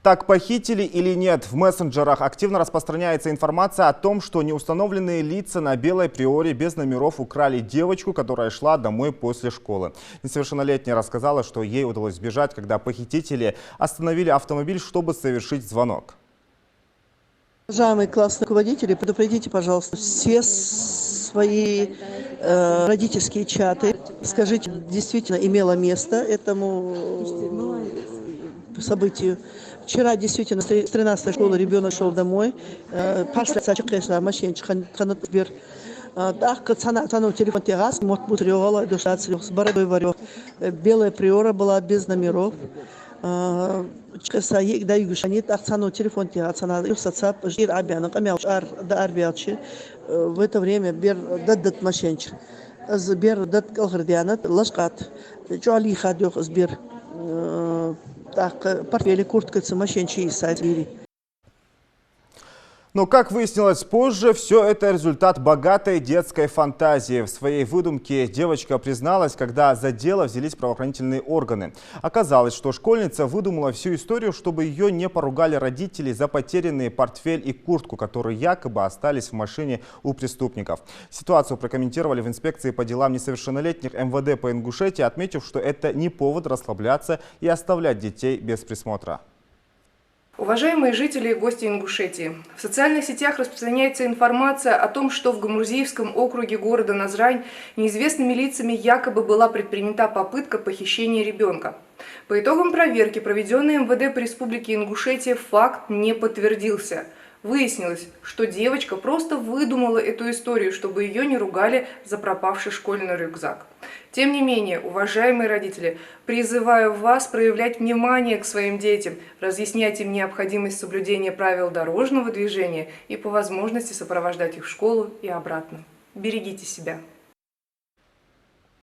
Так, похитили или нет? В мессенджерах активно распространяется информация о том, что неустановленные лица на Белой Приоре без номеров украли девочку, которая шла домой после школы. Несовершеннолетняя рассказала, что ей удалось сбежать, когда похитители остановили автомобиль, чтобы совершить звонок. Уважаемые классные руководители, предупредите, пожалуйста, все свои родительские чаты. Скажите, действительно имело место этому событию. Вчера действительно с 13-й школы ребенок шел домой. Белая Приора была без номеров. В это время бер даддат машинчик. Сбер дат калгардианат лашкат. Джоали хадёх сбер. Так портфели курткацы машинчи сайдили. Но, как выяснилось позже, все это результат богатой детской фантазии. В своей выдумке девочка призналась, когда за дело взялись правоохранительные органы. Оказалось, что школьница выдумала всю историю, чтобы ее не поругали родители за потерянные портфель и куртку, которые якобы остались в машине у преступников. Ситуацию прокомментировали в инспекции по делам несовершеннолетних МВД по Ингушетии, отметив, что это не повод расслабляться и оставлять детей без присмотра. Уважаемые жители и гости Ингушетии, в социальных сетях распространяется информация о том, что в Гамурзиевском округе города Назрань неизвестными лицами якобы была предпринята попытка похищения ребенка. По итогам проверки, проведенной МВД по Республике Ингушетия, факт не подтвердился. Выяснилось, что девочка просто выдумала эту историю, чтобы ее не ругали за пропавший школьный рюкзак. Тем не менее, уважаемые родители, призываю вас проявлять внимание к своим детям, разъяснять им необходимость соблюдения правил дорожного движения и по возможности сопровождать их в школу и обратно. Берегите себя.